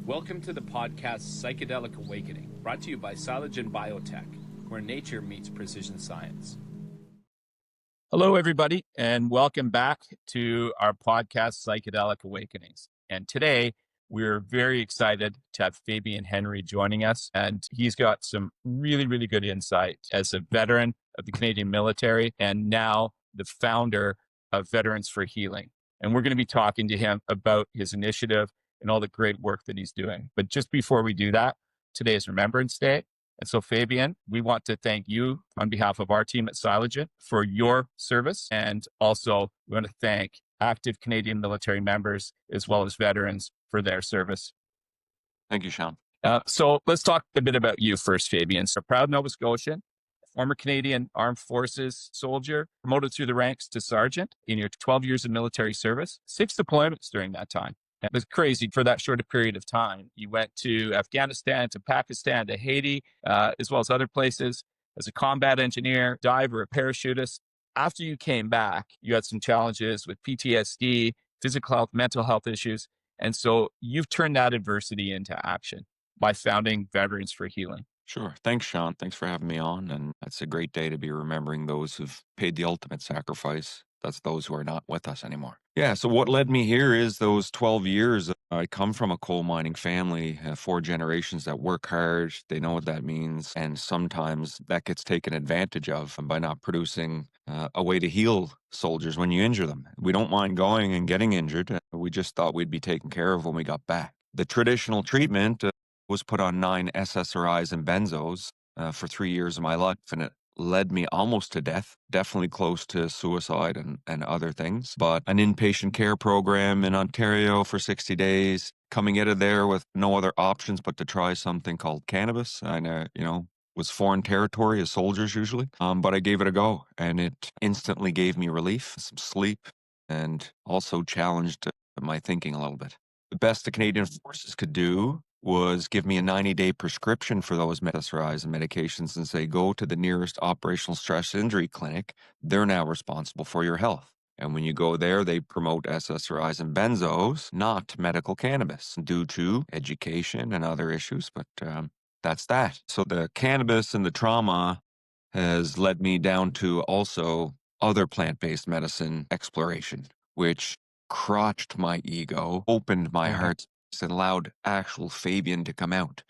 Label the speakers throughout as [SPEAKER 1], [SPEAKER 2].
[SPEAKER 1] Welcome to the podcast Psychedelic Awakening, brought to you by Silogen Biotech, where nature meets precision science. Hello, everybody, and welcome back to our podcast Psychedelic Awakenings. And today, we're very excited to have Fabian Henry joining us, and he's got some really good insight as a veteran of the Canadian military and now the founder of Veterans for Healing. And we're going to be talking to him about his initiative and all the great work that he's doing. But just before we do that, today is Remembrance Day. And so, Fabian, we want to thank you on behalf of our team at Psychedelic for your service. And also, we want to thank active Canadian military members as well as veterans for their service.
[SPEAKER 2] Thank you, Sean.
[SPEAKER 1] So let's talk a bit about you first, Fabian. So, proud Nova Scotian, former Canadian Armed Forces soldier, promoted through the ranks to sergeant in your 12 years of military service, 6 deployments during that time. It was crazy for that short a period of time. You went to Afghanistan, to Pakistan, to Haiti, as well as other places as a combat engineer, diver, a parachutist. After you came back, you had some challenges with PTSD, physical health, mental health issues. And so you've turned that adversity into action by founding Veterans for Healing.
[SPEAKER 2] Sure. Thanks, Sean. Thanks for having me on. And it's a great day to be remembering those who've paid the ultimate sacrifice. That's those who are not with us anymore. Yeah. So what led me here is those 12 years. I come from a coal mining family, 4 generations that work hard. They know what that means. And sometimes that gets taken advantage of by not producing a way to heal soldiers when you injure them. We don't mind going and getting injured. We just thought we'd be taken care of when we got back. The traditional treatment was put on 9 SSRIs and benzos for 3 years of my life. And it led me almost to death, definitely close to suicide and other things. But an inpatient care program in Ontario for 60 days, coming out of there with no other options but to try something called cannabis. I was foreign territory as soldiers usually, but I gave it a go and it instantly gave me relief, some sleep, and also challenged my thinking a little bit. The best the Canadian Forces could do was give me a 90-day prescription for those SSRIs and medications and say, go to the nearest operational stress injury clinic. They're now responsible for your health. And when you go there, they promote SSRIs and benzos, not medical cannabis, due to education and other issues. But that's that. So the cannabis and the trauma has led me down to also other plant-based medicine exploration, which crotched my ego, opened my heart, and allowed actual Fabian to come out.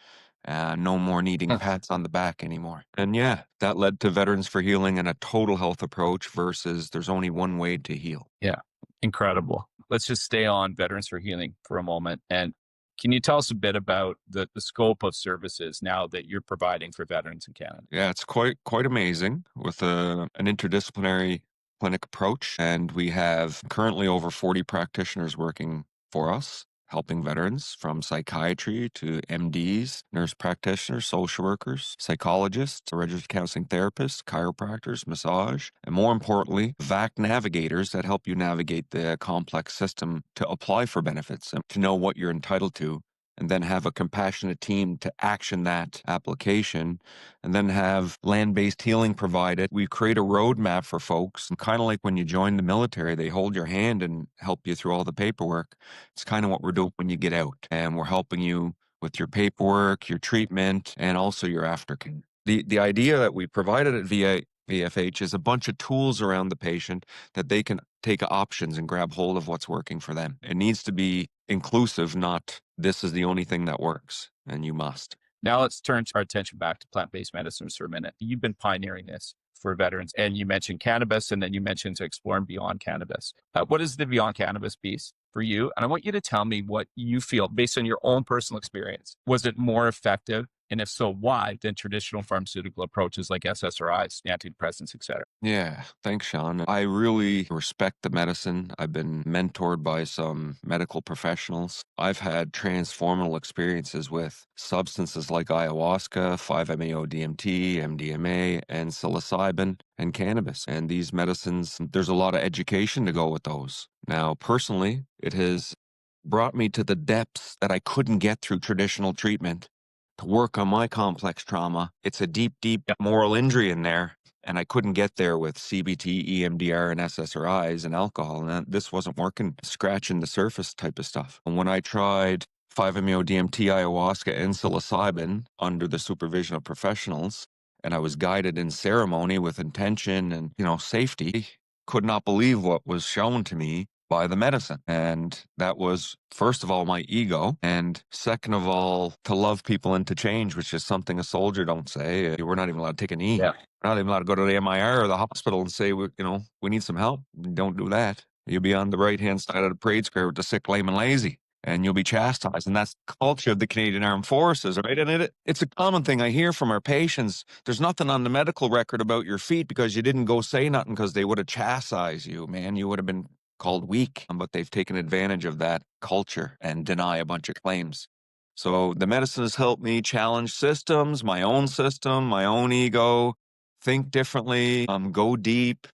[SPEAKER 2] No more needing pats on the back anymore. And yeah, that led to Veterans for Healing and a total health approach versus there's only one way to heal.
[SPEAKER 1] Yeah, incredible. Let's just stay on Veterans for Healing for a moment. And can you tell us a bit about the scope of services now that you're providing for veterans in Canada?
[SPEAKER 2] Yeah, it's quite amazing with an interdisciplinary clinic approach. And we have currently over 40 practitioners working for us, helping veterans from psychiatry to MDs, nurse practitioners, social workers, psychologists, registered counseling therapists, chiropractors, massage, and more importantly, VAC navigators that help you navigate the complex system to apply for benefits and to know what you're entitled to, and then have a compassionate team to action that application, and then have land-based healing provided. We create a roadmap for folks, kind of like when you join the military, they hold your hand and help you through all the paperwork. It's kind of what we're doing when you get out, and we're helping you with your paperwork, your treatment, and also your aftercare. The idea that we provided at VFH is a bunch of tools around the patient that they can take options and grab hold of what's working for them. It needs to be inclusive, not this is the only thing that works and you must.
[SPEAKER 1] Now let's turn our attention back to plant-based medicines for a minute. You've been pioneering this for veterans, and you mentioned cannabis, and then you mentioned to explore beyond cannabis. What is the beyond cannabis piece for you? And I want you to tell me what you feel based on your own personal experience. Was it more effective? And if so, why than traditional pharmaceutical approaches like SSRIs, antidepressants, et cetera?
[SPEAKER 2] Yeah, thanks, Sean. I really respect the medicine. I've been mentored by some medical professionals. I've had transformative experiences with substances like ayahuasca, 5-MeO-DMT, MDMA, and psilocybin, and cannabis. And these medicines, there's a lot of education to go with those. Now, personally, it has brought me to the depths that I couldn't get through traditional treatment. To work on my complex trauma, it's a deep moral injury in there. And I couldn't get there with CBT, EMDR, and SSRIs and alcohol. And this wasn't working, scratching the surface type of stuff. And when I tried 5-MeO-DMT, ayahuasca, and psilocybin under the supervision of professionals. And I was guided in ceremony with intention and, safety. Could not believe what was shown to me by the medicine. And that was, first of all, my ego. And second of all, to love people and to change, which is something a soldier don't say. We're not even allowed to take a knee.
[SPEAKER 1] Yeah.
[SPEAKER 2] We're not even allowed to go to the MIR or the hospital and say, we need some help. Don't do that. You'll be on the right-hand side of the parade square with the sick, lame, and lazy, and you'll be chastised. And that's the culture of the Canadian Armed Forces, right? And it's a common thing I hear from our patients. There's nothing on the medical record about your feet because you didn't go say nothing, because they would have chastised you, man. You would have been called weak, but they've taken advantage of that culture and deny a bunch of claims. So the medicine has helped me challenge systems, my own system, my own ego, think differently, go deep.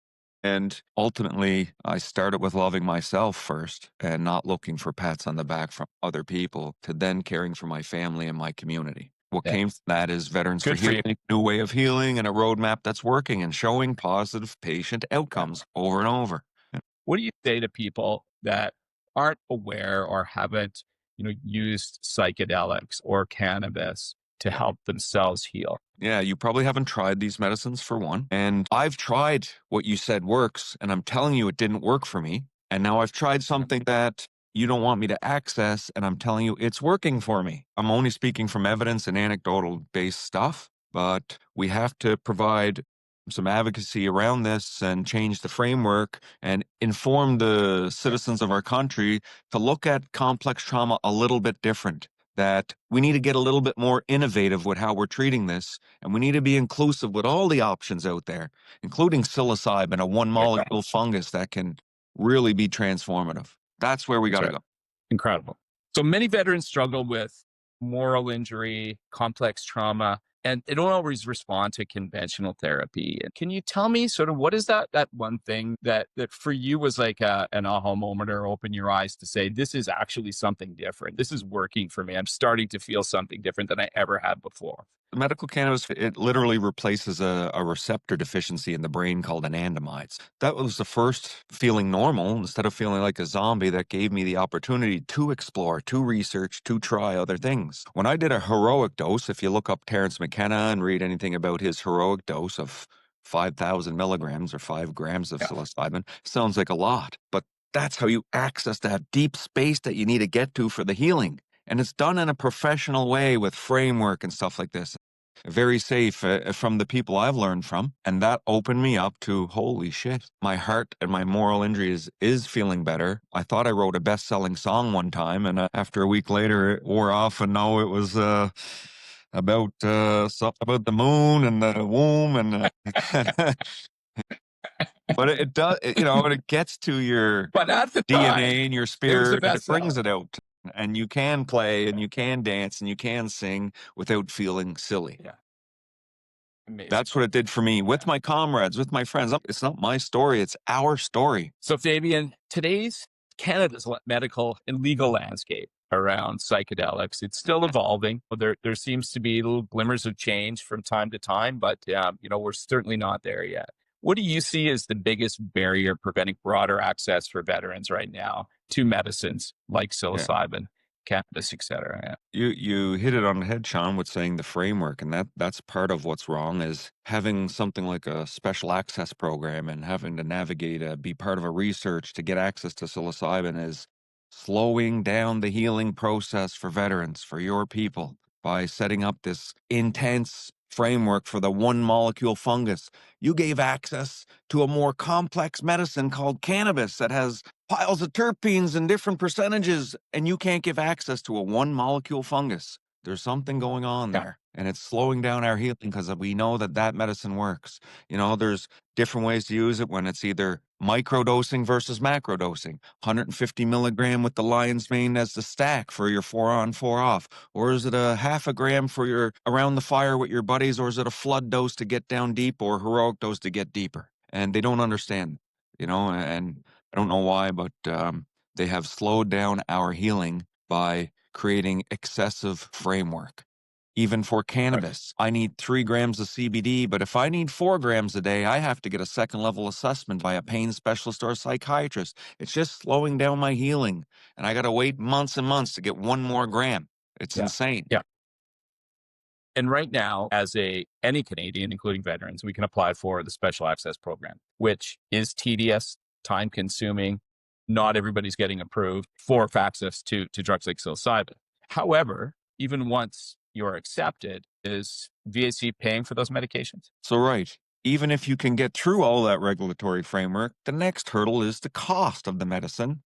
[SPEAKER 2] And ultimately, I started with loving myself first and not looking for pats on the back from other people, to then caring for my family and my community. What
[SPEAKER 1] Yeah.
[SPEAKER 2] came from that is Veterans
[SPEAKER 1] Good
[SPEAKER 2] for
[SPEAKER 1] for you.
[SPEAKER 2] Healing, new way of healing, and a roadmap that's working and showing positive patient outcomes over and over.
[SPEAKER 1] What do you say to people that aren't aware or haven't, used psychedelics or cannabis to help themselves heal?
[SPEAKER 2] Yeah, you probably haven't tried these medicines, for one. And I've tried what you said works, and I'm telling you it didn't work for me. And now I've tried something that you don't want me to access, and I'm telling you it's working for me. I'm only speaking from evidence and anecdotal based stuff, but we have to provide some advocacy around this and change the framework and inform the citizens of our country to look at complex trauma a little bit different. That we need to get a little bit more innovative with how we're treating this, and we need to be inclusive with all the options out there, including psilocybin, a one molecule fungus that can really be transformative. That's where we got to go.
[SPEAKER 1] Incredible. So many veterans struggle with moral injury, complex trauma, and they don't always respond to conventional therapy. And can you tell me sort of what is that one thing that for you was like an aha moment, or open your eyes to say, this is actually something different. This is working for me. I'm starting to feel something different than I ever had before.
[SPEAKER 2] Medical cannabis, it literally replaces a receptor deficiency in the brain called anandamides. That was the first feeling normal instead of feeling like a zombie, that gave me the opportunity to explore, to research, to try other things. When I did a heroic dose, if you look up Terence McKenna and read anything about his heroic dose of 5,000 milligrams or 5 grams of psilocybin, sounds like a lot, but that's how you access that deep space that you need to get to for the healing. And it's done in a professional way with framework and stuff like this. Very safe from the people I've learned from. And that opened me up to, holy shit, my heart and my moral injuries is feeling better. I thought I wrote a best-selling song one time, and after a week later, it wore off, and now it was about stuff about the moon and the womb, and but it does, when it gets to your
[SPEAKER 1] But at the
[SPEAKER 2] DNA
[SPEAKER 1] time,
[SPEAKER 2] and your
[SPEAKER 1] it was the
[SPEAKER 2] spirit, and it
[SPEAKER 1] best
[SPEAKER 2] brings
[SPEAKER 1] seller.
[SPEAKER 2] it out. And you can play and you can dance and you can sing without feeling silly.
[SPEAKER 1] Yeah. Amazing.
[SPEAKER 2] That's what it did for me with my comrades, with my friends. It's not my story, it's our story.
[SPEAKER 1] So Fabian, today's Canada's medical and legal landscape around psychedelics, it's still evolving. There seems to be little glimmers of change from time to time, but we're certainly not there yet. What do you see as the biggest barrier preventing broader access for veterans right now to medicines like psilocybin, cannabis, et cetera? Yeah.
[SPEAKER 2] You hit it on the head, Sean, with saying the framework, and that's part of what's wrong, is having something like a special access program and having to navigate, be part of a research to get access to psilocybin is slowing down the healing process for veterans, for your people, by setting up this intense framework for the one molecule fungus. You gave access to a more complex medicine called cannabis that has piles of terpenes and different percentages, and you can't give access to a one molecule fungus. There's something going on there, and it's slowing down our healing, because we know that medicine works. There's different ways to use it, when it's either microdosing versus macrodosing. 150 milligram with the lion's mane as the stack for your 4 on 4 off, or is it a half a gram for your around the fire with your buddies, or is it a flood dose to get down deep, or heroic dose to get deeper? And they don't understand, and I don't know why, but they have slowed down our healing by creating excessive framework. Even for cannabis, I need 3 grams of CBD, but if I need 4 grams a day, I have to get a second level assessment by a pain specialist or a psychiatrist. It's just slowing down my healing, and I got to wait months and months to get 1 more gram. It's
[SPEAKER 1] Yeah.
[SPEAKER 2] insane.
[SPEAKER 1] Yeah. And right now, as any Canadian, including veterans, we can apply for the Special Access Program, which is tedious, time consuming. Not everybody's getting approved for access to drugs like psilocybin. However, even once you're accepted, is VAC paying for those medications?
[SPEAKER 2] So, right, even if you can get through all that regulatory framework, the next hurdle is the cost of the medicine.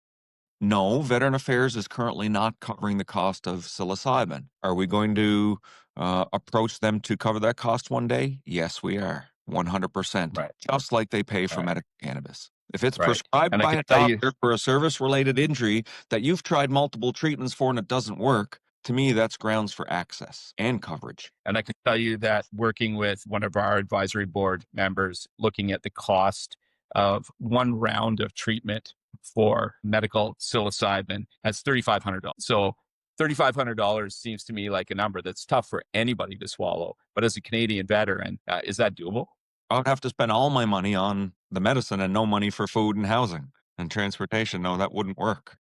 [SPEAKER 2] No, Veteran Affairs is currently not covering the cost of psilocybin. Are we going to approach them to cover that cost one day? Yes, we are. 100%.
[SPEAKER 1] Right.
[SPEAKER 2] Just like they pay for
[SPEAKER 1] Right.
[SPEAKER 2] medical cannabis. If it's
[SPEAKER 1] Right.
[SPEAKER 2] prescribed
[SPEAKER 1] And I
[SPEAKER 2] by
[SPEAKER 1] can
[SPEAKER 2] a
[SPEAKER 1] tell you,
[SPEAKER 2] doctor for a service related injury that you've tried multiple treatments for and it doesn't work, to me, that's grounds for access and coverage.
[SPEAKER 1] that working with one of our advisory board members, looking at the cost of one round of treatment for medical psilocybin, that's $3,500. So $3,500 seems to me like a number that's tough for anybody to swallow. But as a Canadian veteran, is that doable?
[SPEAKER 2] I would have to spend all my money on the medicine and no money for food and housing and transportation. No, that wouldn't work.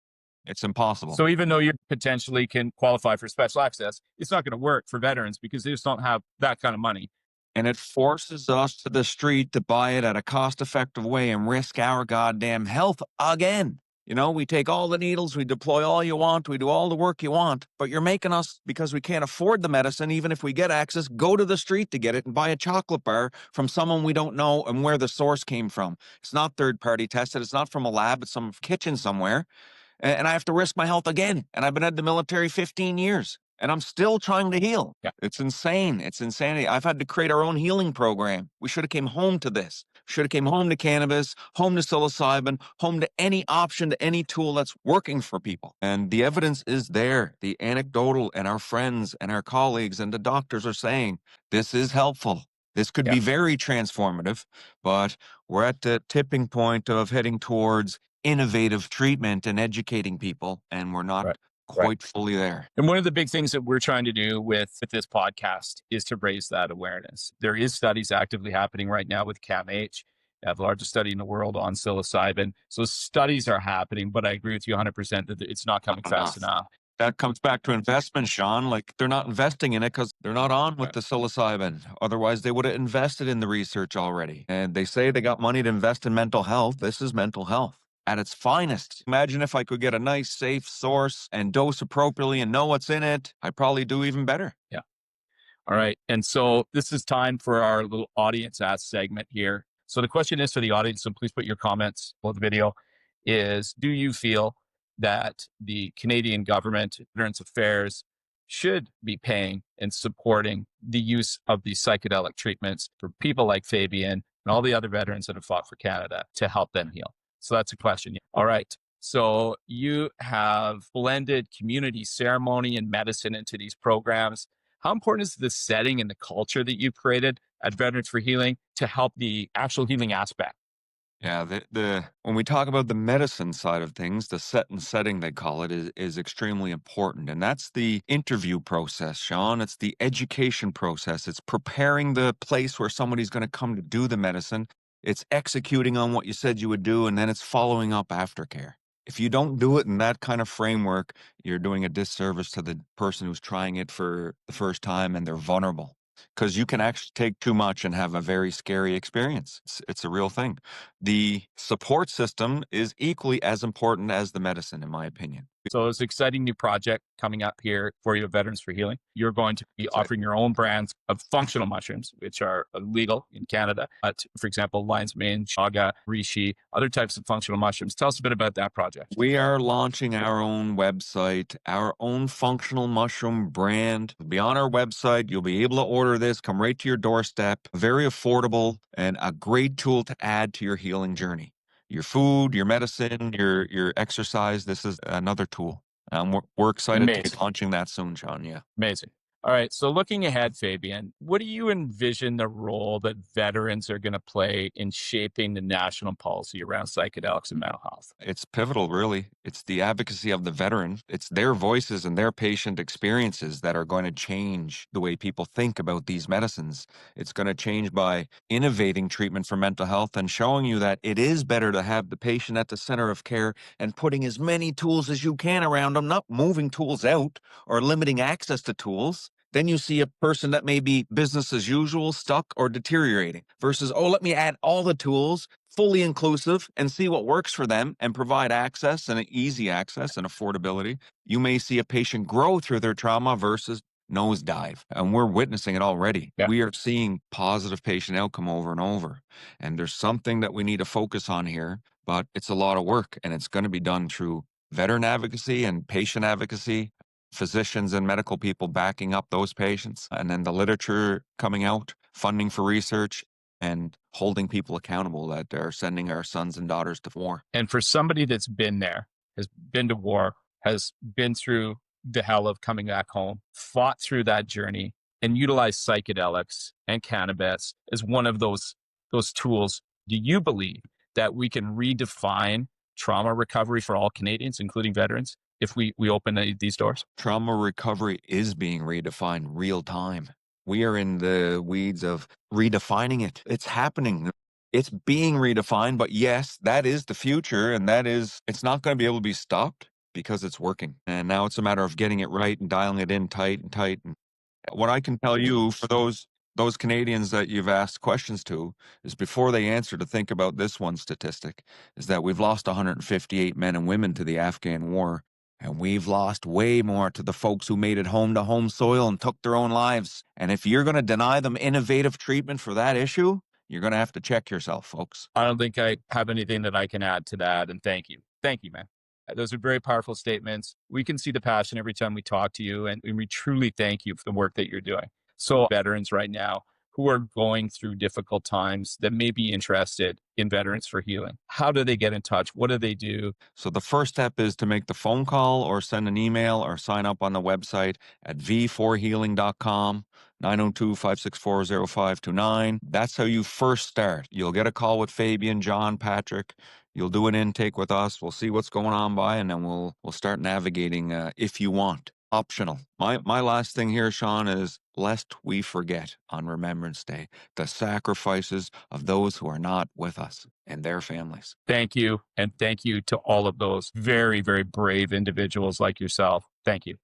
[SPEAKER 2] It's impossible.
[SPEAKER 1] So even though you potentially can qualify for special access, it's not going to work for veterans because they just don't have that kind of money.
[SPEAKER 2] And it forces us to the street to buy it at a cost effective way and risk our goddamn health again. You know, we take all the needles, we deploy all you want, we do all the work you want, but you're making us, because we can't afford the medicine, even if we get access, go to the street to get it and buy a chocolate bar from someone we don't know and where the source came from. It's not third party tested, it's not from a lab, it's some kitchen somewhere. And I have to risk my health again. And I've been at the military 15 years and I'm still trying to heal.
[SPEAKER 1] Yeah.
[SPEAKER 2] It's insane. It's insanity. I've had to create our own healing program. We should have came home to this. Should have came home to cannabis, home to psilocybin, home to any option, to any tool that's working for people. And the evidence is there. The anecdotal and our friends and our colleagues and the doctors are saying this is helpful. This could be very transformative, but we're at the tipping point of heading towards innovative treatment and educating people, and we're not quite fully there.
[SPEAKER 1] And one of the big things that we're trying to do with this podcast is to raise that awareness. There is studies actively happening right now with CAMH. We have the largest study in the world on psilocybin. So studies are happening, but I agree with you 100% that it's not coming fast enough.
[SPEAKER 2] That comes back to investment, Sean. Like, they're not investing in it because they're not on with the psilocybin. Otherwise, they would have invested in the research already. And they say they got money to invest in mental health. This is mental health at its finest. Imagine if I could get a nice, safe source and dose appropriately and know what's in it. I'd probably do even better.
[SPEAKER 1] Yeah. All right. And so this is time for our little audience ask segment here. So the question is for the audience, so please put your comments below the video, is do you feel that the Canadian government, Veterans Affairs, should be paying and supporting the use of these psychedelic treatments for people like Fabian and all the other veterans that have fought for Canada to help them heal? So that's a question. All right. So you have blended community ceremony and medicine into these programs. How important is the setting and the culture that you've created at Veterans for Healing to help the actual healing aspect?
[SPEAKER 2] Yeah, when we talk about the medicine side of things, the set and setting they call it is extremely important. And that's the interview process, Sean. It's the education process. It's preparing the place where somebody's going to come to do the medicine. It's executing on what you said you would do, and then it's following up aftercare. If you don't do it in that kind of framework, you're doing a disservice to the person who's trying it for the first time and they're vulnerable. Because you can actually take too much and have a very scary experience. It's a real thing. The support system is equally as important as the medicine, in my opinion.
[SPEAKER 1] So it's an exciting new project coming up here for you at Veterans for Healing. You're going to be offering your own brands of functional mushrooms, which are legal in Canada. For example, lion's mane, chaga, reishi, other types of functional mushrooms. Tell us a bit about that project.
[SPEAKER 2] We are launching our own website, our own functional mushroom brand. It'll be on our website. You'll be able to order this, come right to your doorstep. Very affordable and a great tool to add to your healing journey. Your food, your medicine, your exercise. This is another tool. We're excited to be launching that soon, John. Yeah.
[SPEAKER 1] Amazing. All right. So looking ahead, Fabian, what do you envision the role that veterans are going to play in shaping the national policy around psychedelics and mental health?
[SPEAKER 2] It's pivotal, really. It's the advocacy of the veteran. It's their voices and their patient experiences that are going to change the way people think about these medicines. It's going to change by innovating treatment for mental health and showing you that it is better to have the patient at the center of care and putting as many tools as you can around them, not moving tools out or limiting access to tools. Then you see a person that may be business as usual, stuck, or deteriorating, versus, oh, let me add all the tools, fully inclusive, and see what works for them and provide access and easy access and affordability. You may see a patient grow through their trauma versus nosedive. And we're witnessing it already.
[SPEAKER 1] Yeah.
[SPEAKER 2] We are seeing positive patient outcome over and over. And there's something that we need to focus on here, but it's a lot of work and it's going to be done through veteran advocacy and patient advocacy, physicians and medical people backing up those patients, and then the literature coming out, funding for research, and holding people accountable that are sending our sons and daughters to war.
[SPEAKER 1] And for somebody that's been there, has been to war, has been through the hell of coming back home, fought through that journey, and utilized psychedelics and cannabis as one of those tools, do you believe that we can redefine trauma recovery for all Canadians, including veterans, if we open these doors?
[SPEAKER 2] Trauma recovery is being redefined real time. We are in the weeds of redefining it. It's happening. It's being redefined, but yes, that is the future, and it's not going to be able to be stopped because it's working. And now it's a matter of getting it right and dialing it in tight and tight. And what I can tell you for those Canadians that you've asked questions to is, before they answer, to think about this one statistic, is that we've lost 158 men and women to the Afghan war. And we've lost way more to the folks who made it home to home soil and took their own lives. And if you're going to deny them innovative treatment for that issue, you're going to have to check yourself, folks.
[SPEAKER 1] I don't think I have anything that I can add to that. And thank you. Thank you, man. Those are very powerful statements. We can see the passion every time we talk to you, and we truly thank you for the work that you're doing. So veterans right now who are going through difficult times that may be interested in Veterans for Healing, how do they get in touch? What do they do?
[SPEAKER 2] So the first step is to make the phone call or send an email or sign up on the website at v4healing.com, 902-564-0529. That's how you first start. You'll get a call with Fabian, John, Patrick. You'll do an intake with us. We'll see what's going on by, and then we'll start navigating if you want. Optional. My last thing here, Sean, is lest we forget on Remembrance Day the sacrifices of those who are not with us and their families.
[SPEAKER 1] Thank you. And thank you to all of those very, very brave individuals like yourself. Thank you.